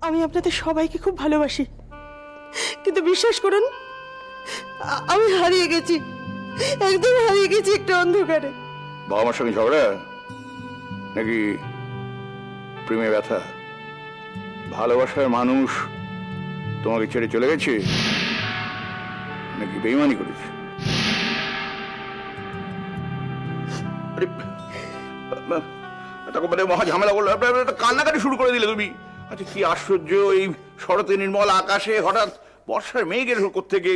আমি আপনাদের সবাইকে খুব ভালোবাসি, কিন্তু বিশ্বাস করুন আমি হারিয়ে গেছি, একদম হারিয়ে গেছি একটা অন্ধকারে। বাবা মার সঙ্গে ঝগড়া নাকি প্রেমে ব্যথা? ভালোবাসার মানুষ তোমাকে ছেড়ে চলে গেছে নাকি বেইমানি করেছে? তখন মানে মহা ঝামেলা করলো, কান্নাকাটি শুরু করে দিলে তুমি। আচ্ছা কি আশ্চর্য, এই শরতে নির্মল আকাশে হঠাৎ বর্ষার মেঘের কোত্থেকে।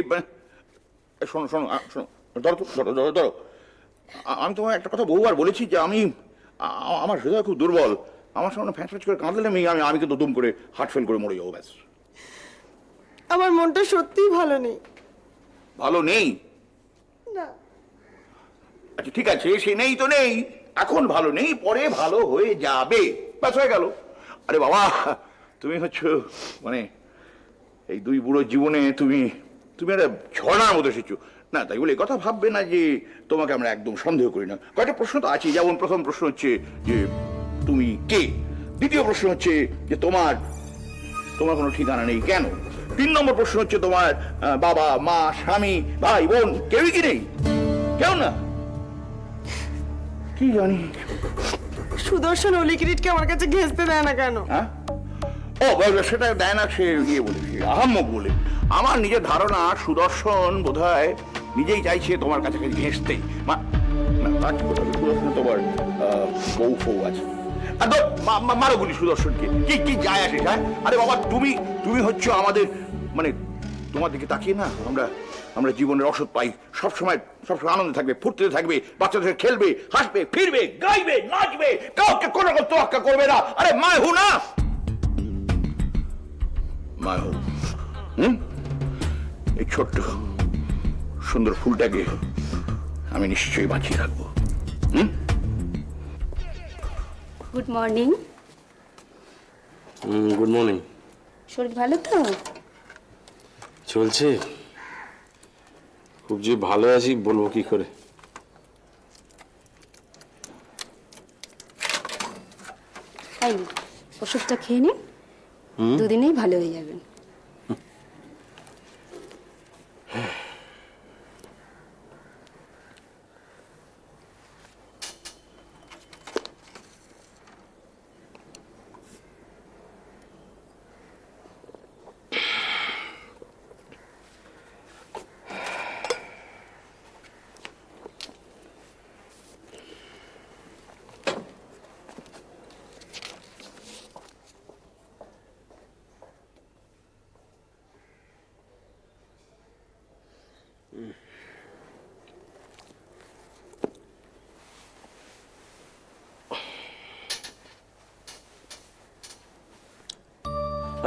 শোনো শোনো শোনো, ধরো তো, ধরো ধরো ধরো। আমি তোমায় একটা কথা বহুবার বলেছি যে আমার হৃদয় খুব দুর্বল। আমার সামনে ফ্যাঁচ ফ্যাঁচ করে কাঁদলে আমি কিন্তু দুম করে হার্ট ফেল করে মরে যাবো, ব্যাস। আমার মনটা সত্যিই ভালো নেই। ভালো নেই? না। আচ্ছা ঠিক আছে, সে নেই তো নেই, এখন ভালো নেই, পরে ভালো হয়ে যাবে, ব্যাস হয়ে গেল। আরে বাবা, তুমি হচ্ছ মানে এই দুই বুড়ো জীবনে তুমি একটা ঝর্ণার মতো এসেছো। না তাই বলে কথা ভাববে না যে তোমাকে আমরা একদম সন্দেহ করি না। কয়েকটা প্রশ্ন তো আছে, যেমন প্রথম প্রশ্ন হচ্ছে যে তুমি কে, দ্বিতীয় প্রশ্ন হচ্ছে যে তোমার কোনো ঠিকানা নেই কেন, 3 নম্বর প্রশ্ন হচ্ছে তোমার বাবা মা স্বামী ভাই বোন কেউই কি নেই? কেউ না? কি জানি সুদর্শন অলি কিরিটকে আমার কাছে ঘেঁচতে দেয় না কেন? হ্যাঁ, ও সেটা দেয় না, সে ইয়ে বলে, আহাম্মক বলে। আমার নিজের ধারণা সুদর্শন বোধহয় নিজেই চাইছে তোমার কাছে ঘেঁষতে। সুদর্শন তোমার বউ ফৌ আছে, মারো গুলি সুদর্শনকে, কি যায় আসে যায়? আরে বাবা তুমি হচ্ছে আমাদের, মানে তোমার দিকে তাকিয়ে না আমরা জীবনের রসদ পাই, সবসময় আনন্দে থাকবে, ফুর্তিতে থাকবে, বাচ্চাদের খেলবে, হাসবে, ফিরবে, গাইবে, নাচবে, কাউকে কোনো রকম তোয়াক্কা করবে না। আরে মা হু না মায়ো, এই ছোট্ট সুন্দর ফুলটাকে আমি নিশ্চয়ই বাঁচিয়ে রাখবো। Good morning. Good morning. শরীর ভালো তো? চলছে, খুব যে ভালো আছি বলবো কি করে। তাই ওষুধটা খেয়ে নিন, 2 দিনেই ভালো হয়ে যাবেন।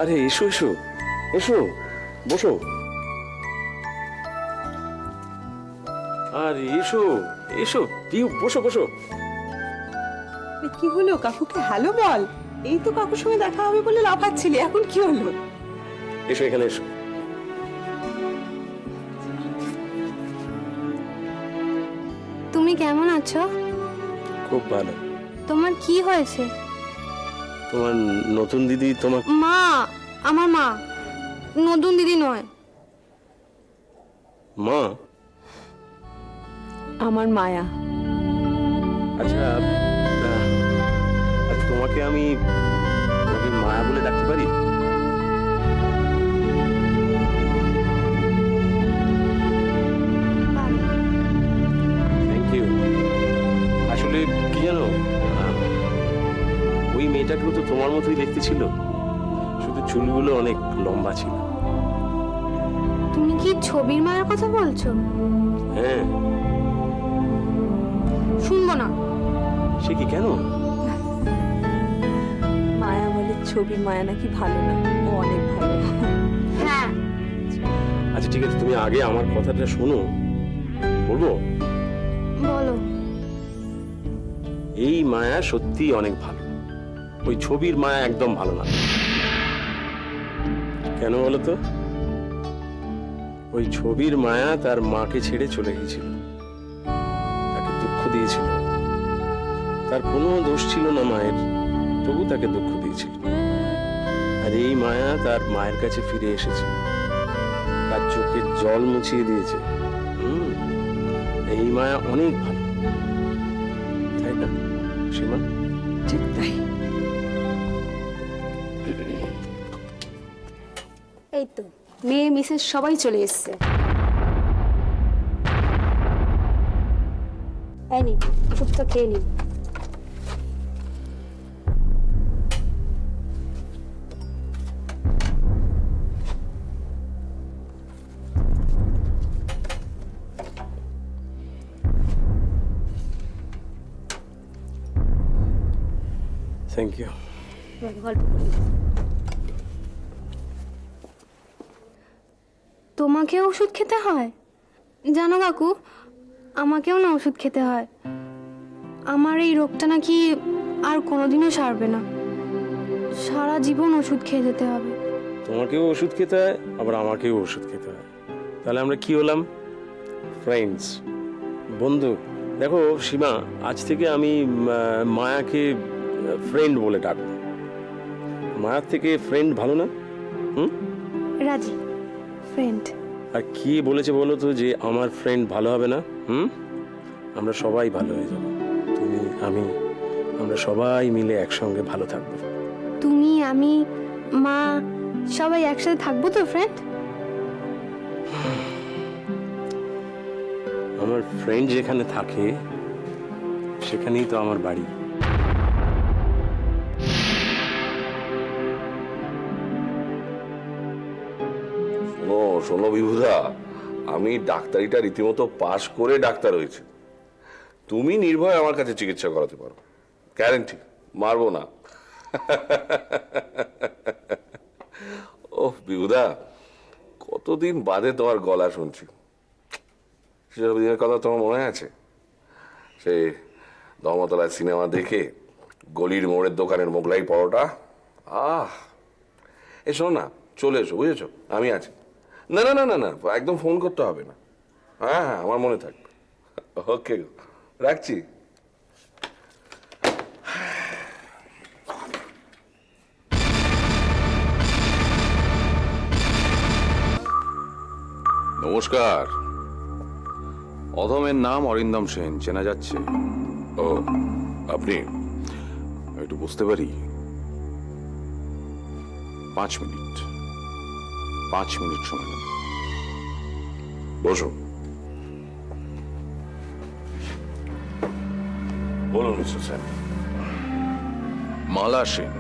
আরে এসো এসো এসো, বসো। আরে এসো এসো পিউ, বসো বসো। কি হলো কাকুকে হ্যালো বল, এই তো কাকুর সঙ্গে দেখা হবে বলে লাফাচ্ছিলি, এখন কি হলো? এসো এখানে এসো। তুমি কেমন আছো? খুব ভালো। তোমার কি হয়েছে? তোমার নতুন দিদি তোমার মা, আমার মা, নতুন দিদি নয়। মা? আমার মায়া। আচ্ছা তোমাকে আমি মায়া বলে ডাকতে পারি? Thank you. আসলে কি জানো, ওই মেয়েটাকেও তো তোমার মতোই দেখতে ছিল, শুধু চুলগুলো অনেক লম্বা ছিল। তুমি কি ছবির মায়ের কথা বলছো? হ্যাঁ। শুনবো না। সে কি, কেন? মায়া বলে ছবির মায়া নাকি ভালো না, ও অনেক ভালো। হ্যাঁ। আচ্ছা ঠিক আছে, তুমি আগে আমার কথাটা শোনো, বলবো? বলো। এই মায়া সত্যি অনেক ভালো, ওই ছবির মায়া একদম ভালো না। কেন বলো তো? ওই ছবির মায়া তার মাকে ছেড়ে চলে গেছিল, তাকে দুঃখ দিয়েছিল, তার কোনো দোষ ছিল না মায়ের, তবু তাকে দুঃখ দিয়েছিল। আর এই মায়া তার মায়ের কাছে ফিরে এসেছে, তার চোখের জল মুছিয়ে দিয়েছে। এই মায়া অনেক ভালো, তাই না সীমা? ঠিক তাই। এই তো মেয়ে মিসেস সবাই চলে এসছে। এই নিন, ওষুধটা খেয়ে নিন। Thank you. গল্প করি। তোমাকেও ওষুধ খেতে হয়? জানো কাকু, আমাকেও না ওষুধ খেতে হয়। আমার এই রোগটা নাকি আর কোনোদিনও সারবে না, সারা জীবন ওষুধ খেয়ে যেতে হবে। তোমাকেও ওষুধ খেতে হয়, আবার আমাকেও ওষুধ খেতে হয়। তাহলে আমরা কি হলাম? ফ্রেন্ডস, বন্ধু। দেখো সীমা, আজ থেকে আমি মায়াকে ফ্রেন্ড বলে ডাকবো। মায়ার থেকে ফ্রেন্ড ভালো না? রাজি, ফ্রেন্ড। আর কি বলেছে বলো তো যে আমার ফ্রেন্ড ভালো হবে না? আমরা সবাই ভালো হয়ে যাব। তুমি, আমি, আমরা সবাই মিলে একসঙ্গে ভালো থাকবো। তুমি, আমি, মা সবাই একসাথে থাকবো তো ফ্রেন্ড? আমার ফ্রেন্ড যেখানে থাকে সেখানেই তো আমার বাড়ি। শোনো বিভুদা, আমি ডাক্তারিটা রীতিমতো পাশ করে ডাক্তার হয়েছি। তুমি নির্ভয় আমার কাছে চিকিৎসা করাতে পারো, গ্যারেন্টি, মারবো না। ওহ বিভুদা, কতদিন বাদে তোমার গলা শুনছি। সেসব দিনের কথা তোমার মনে আছে? সেই ধর্মতলায় সিনেমা দেখে গলির মোড়ের দোকানের মোগলাই পরোটা। এ শোনো না, চলে এসো, বুঝেছো? আমি আছি। না না না না না, একদম ফোন করতে হবে না। হ্যাঁ হ্যাঁ, আমার মনে থাকবে। ওকে, রাখছি। নমস্কার। অধমের নাম অরিন্দম সেন, চেনা যাচ্ছে? ও, আপনি? একটু বুঝতে পারি? 5 মিনিট, 5 মিনিট সময় নেব। বসুন। বলুন মিস্টার সেন। মালা সেন,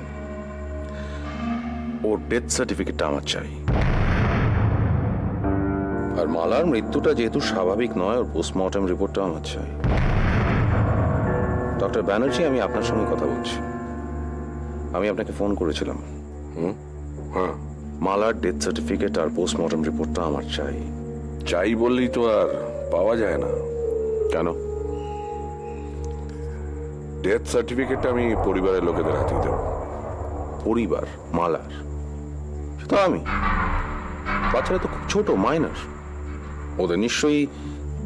ওর ডেথ সার্টিফিকেটটা আমার চাই। আর মালার মৃত্যুটা যেহেতু স্বাভাবিক নয়, ওর পোস্টমর্টম রিপোর্টটা আমার চাই। ডক্টর ব্যানার্জি, আমি আপনার সঙ্গে কথা বলছি। আমি আপনাকে ফোন করেছিলাম। হ্যাঁ, মালার ডেথ সার্টিফিকেট আর পোস্টমর্টম রিপোর্টটা আমার চাই। চাই বললেই তো আর পাওয়া যায় না। কেন? ডেথ সার্টিফিকেটটা আমি পরিবারের লোকেদের হাতে দেব। পরিবার? মালার? সেটা আমি? বাচ্চারা তো খুব ছোট, মাইনার, ওদের নিশ্চয়ই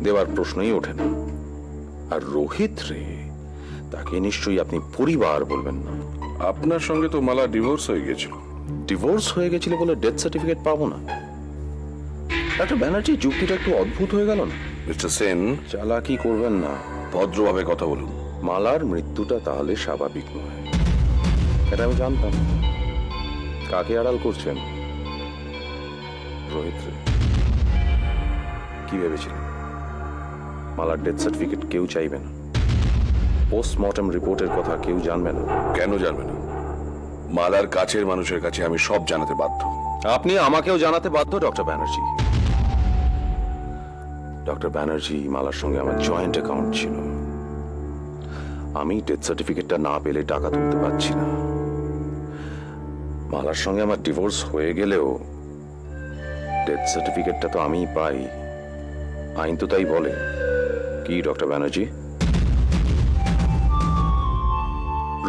দেওয়ার প্রশ্নই ওঠে না। আর রোহিত রে, তাকে নিশ্চয়ই আপনি পরিবার বলবেন না। আপনার সঙ্গে তো মালা ডিভোর্স হয়ে গেছিল। ডিভোর্স হয়ে গেছিল বলে ডেথ সার্টিফিকেট পাবো না? ডাক্তার ব্যানার্জি, যুক্তিটা একটু অদ্ভুত হয়ে গেল না? মিস্টার সেন, চালাকি করবেন না, ভদ্রভাবে কথা বলুন। মালার মৃত্যুটা তাহলে স্বাভাবিক নয়, এটা আমি জানতাম। কাকে আড়াল করছেন? রোহিত রে। কি ভেবেছিলেন মালার ডেথ সার্টিফিকেট কেউ চাইবে না? পোস্টমর্টম রিপোর্টের কথা কেউ জানবে না? কেন জানবে না? মালার কাছের মানুষের কাছে আমি সব জানাতে বাধ্য। আপনি আমাকেও জানাতে বাধ্য ডক্টর ব্যানার্জি। ডক্টর ব্যানার্জি, মালার সঙ্গে আমার জয়েন্ট অ্যাকাউন্ট ছিল। আমি ডেথ সার্টিফিকেটটা না পেলে টাকা তুলতে পারছি না। মালার সঙ্গে আমার ডিভোর্স হয়ে গেলেও ডেথ সার্টিফিকেটটা তো আমিই পাই, আইন তো তাই বলে। কি ডক্টর ব্যানার্জি?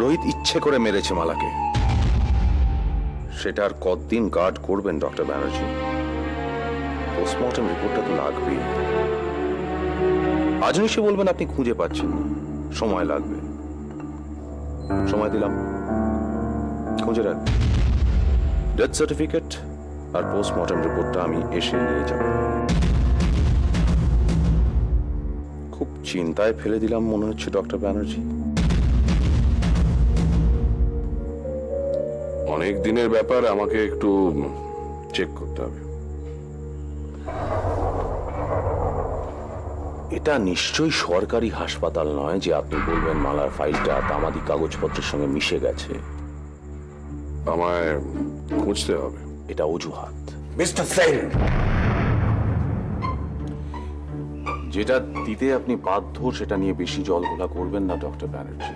রোহিত ইচ্ছে করে মেরেছে মালাকে, সেটা আর কতদিন গার্ড করবেন ডক্টর ব্যানার্জি? পোস্টমর্টম রিপোর্টটা তো লাগবেই। আজ নিশ্চয় বলবেন আপনি খুঁজে পাচ্ছেন না, সময় লাগবে। সময় দিলাম, খুঁজে রাখবেন। ডেথ সার্টিফিকেট আর পোস্টমর্টম রিপোর্টটা আমি এসে নিয়ে যাব। খুব চিন্তায় ফেলে দিলাম মনে হচ্ছে ডক্টর ব্যানার্জি। অনেক দিনের ব্যাপার, আমাকে একটু চেক করতে হবে। এটা নিশ্চয়ই সরকারি হাসপাতাল নয় যে আপনি বলবেন মালার ফাইলটা তামাদি কাগজপত্রের সঙ্গে মিশে গেছে। আমায় খুঁজতে হবে। এটা অজুহাত। মিস্টার সেন, যেটা দিতে আপনি বাধ্য সেটা নিয়ে বেশি জল ঘোলা করবেন না ডক্টর ব্যানার্জি।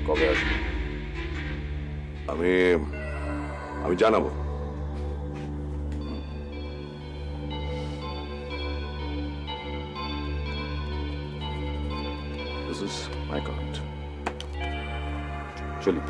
কবে আসবেন? আমি জানাবো। This is my card. চলি।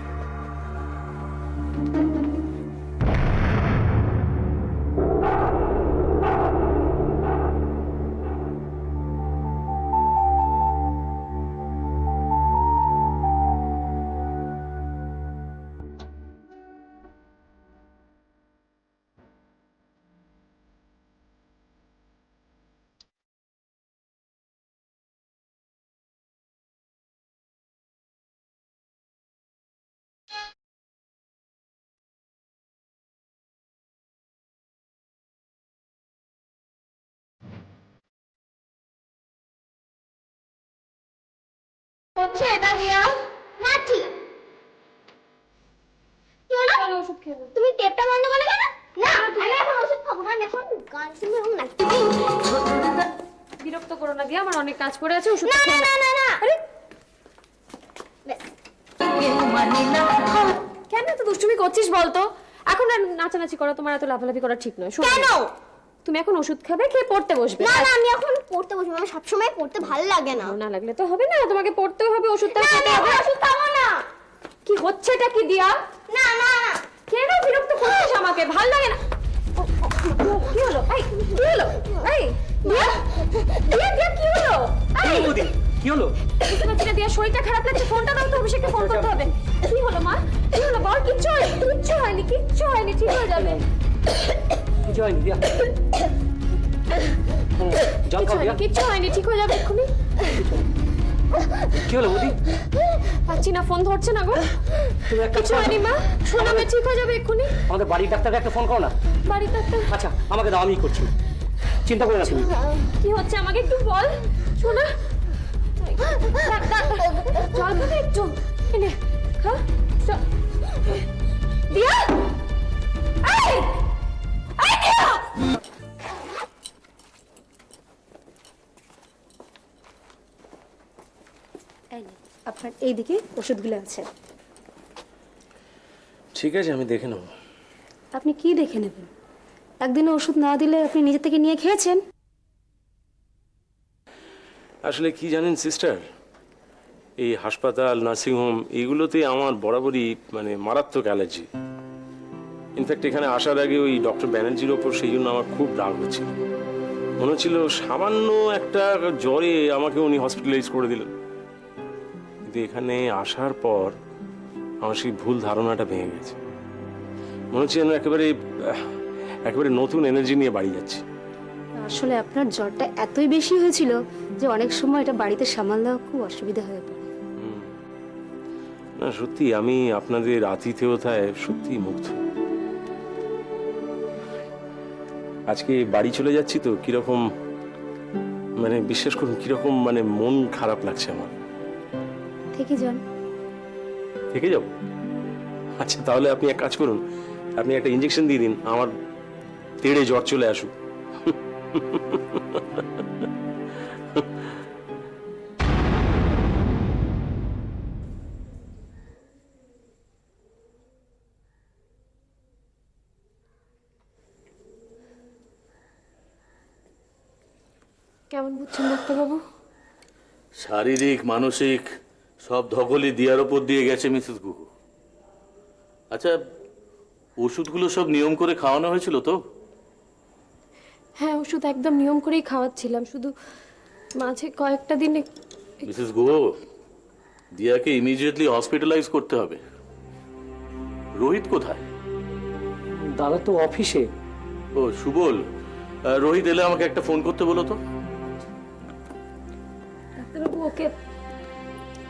হচ্ছে এটা দিয়া না ঠিক ওষুধ খেয়ে তুমি টেপটা বন্ধ করে কেন? না আমি এখন ওষুধ খাবো না, এখন গান শুনবো এবং নাচতে। বিরক্ত করো না দিয়া, আমার অনেক কাজ পড়ে আছে, ওষুধ না না না না না আরে কেন এত দুষ্টুমি করছিস বলতো? এখন আর নাচানাচি করা, তোমার এত লাফালাফি করা ঠিক নয়। শোনো, কেন? তুমি এখন ওষুধ খাবে, খেয়ে পড়তে বসবে। না না আমি এখন পড়তে বসবো, আমার সবসময় পড়তে ভালো লাগে না। না লাগলে তো হবে না, তোমাকে পড়তেও হবে, ওষুধটা না খেতে আমি হবে। ওষুধ খাবো না। কি হচ্ছে এটা কি দিয়া? না না না কেন বিরক্ত করছিস আমাকে? ভাল লাগে না। কি হলো? এই কি হলো? এই দিয়া দিয়া দিয়া কি হলো? এই কি হলো? বুঝতে পারছি না দিয়া, শরীরটা খারাপ লাগছে, ফোনটা দাও তো, অভিষেককে ফোন করতে হবে। কি হলো মা? কি হলো বল? কিচ্ছু হয়নি, কিচ্ছু হয়নি, কিচ্ছু হয়নি, ঠিক হয়ে যাবে। কিছু হয়নি দিয়া। জল খাও দিয়া। কিচ্ছু হয়নি, ঠিক হয়ে যাবে এক্ষুনি। কি হলো বৌদি? পাচ্ছি না, ফোন ধরছে না গো। তুমি একটা কিছু হয়নি মা, শোনো আমি ঠিক হয়ে যাবে এক্ষুনি। আমাদের বাড়ির ডাক্তারকে একটা ফোন করো না। বাড়িতে একটা আচ্ছা আমাকে দাও, আমি করছি, চিন্তা করো না তুমি। কি হচ্ছে আমাকে একটু বল শোনা। জল খাবে একটু, এনে খা। দিয়া এই এই দিয়া আপনার এইদিকে ওষুধগুলো আছে। ঠিক আছে, আমি দেখে নেব। আপনি কি দেখে নেবেন? একদিনে ওষুধ না দিলে আপনি নিজে থেকে নিয়ে খেয়েছেন। আসলে কি জানেন সিস্টার, এই হাসপাতাল, নার্সিংহোম এইগুলোতে আমার বরাবরই মানে মারাত্মক অ্যালার্জি। ইনফ্যাক্ট এখানে আসার আগে ওই ডক্টর ব্যানার্জির ওপর সেই জন্য আমার খুব রাগ হচ্ছিল। মনে হচ্ছিল সামান্য একটা জ্বরে আমাকে উনি হসপিটালাইজ করে দিলেন। কিন্তু এখানে আসার পর আমার সেই ভুল ধারণাটা ভেঙে গেছে। মনে হচ্ছে যেন একেবারে নতুন এনার্জি নিয়ে বাড়ি যাচ্ছি। আসলে আপনার জ্বরটা এতই বেশি হয়েছিল যে অনেক সময় এটা বাড়িতে সামাল দেওয়া খুব অসুবিধা হয়ে পড়ে। না সত্যি আমি আপনাদের আতিথেয়তায় সত্যি মুগ্ধ। আজকে বাড়ি চলে যাচ্ছি তো কিরকম মানে বিশ্বাস করুন কিরকম মানে মন খারাপ লাগছে আমার। থেকে যান। থেকে যাব? আচ্ছা তাহলে আপনি এক কাজ করুন, আপনি একটা ইঞ্জেকশন দিয়ে দিন, আমার তেড়ে জ্বর চলে আসুক। কেমন বুঝছেন ডাক্তারবাবু? শারীরিক মানসিক সব ধকলই দিয়ার ওপর দিয়ে গেছে মিসেস গুহু। আচ্ছা ওষুধগুলো সব নিয়ম করে খাওয়ানো হয়েছিল তো? হ্যাঁ ওষুধ একদম নিয়ম করেই খাওয়াচ্ছিলাম, শুধু মাঝে কয়েকটা দিনে। মিসেস গুহু, দিয়াকে ইমিডিয়েটলি হসপিটালাইজ করতে হবে। রোহিত কোথায়? দাদা তো অফিসে। ও সুবল, রোহিত এলে আমাকে একটা ফোন করতে বলো তো। ডাক্তারবাবু, ওকে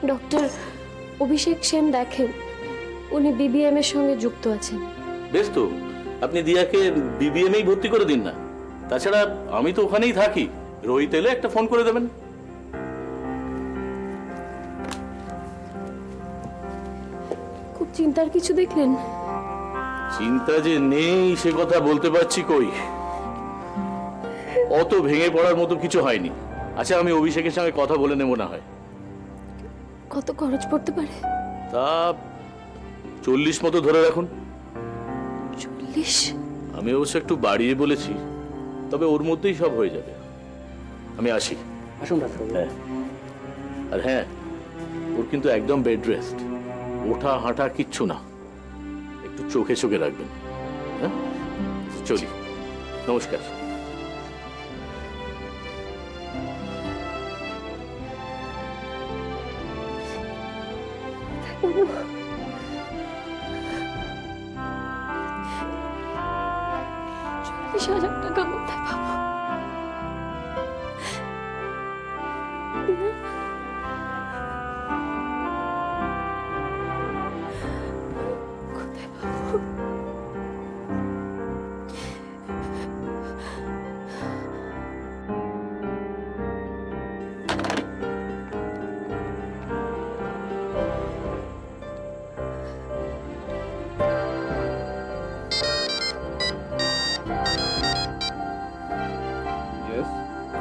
ডক্টর অভিষেক সেন দেখেন, উনি বিবিএম এর সঙ্গে যুক্ত আছেন। বেশ তো, আপনি দিয়াকে বিবিএমএই ভর্তি করে দিন না। তাছাড়া আমি তো ওখানেই থাকি, রোহিত এলে একটা ফোন করে দেবেন। খুব চিন্তার কিছু দেখলেন? চিন্তা যে নেই সে কথা বলতে পারছি কই, অত ভেঙে পড়ার মতো কিছু হয়নি। আচ্ছা, আমি অভিষেকের সঙ্গে কথা বলে নেব না হয়। কত খরচ পড়তে পারে? তা 40 মতো ধরে রাখুন। 40? আমি অবশ্য একটু বাড়িয়ে বলেছি, তবে ওর মধ্যেই সব হয়ে যাবে। আমি আসি। আসুন ডাক্তারবাবু। হ্যাঁ, আর হ্যাঁ, ওর কিন্তু একদম বেড রেস্ট, ওঠা হাঁটা কিচ্ছু না। একটু চোখে চোখে রাখবেন। হ্যাঁ, চলি, নমস্কার। $40,000 কোথায় পাবো? কোথায় পাবো?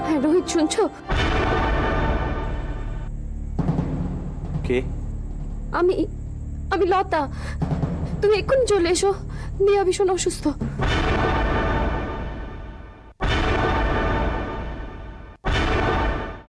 হ্যাঁ রোহিত, শুনছো? কে? আমি আমি লতা। তুমি এক্ষুনি চলে এসো, দিয়া ভীষণ অসুস্থ।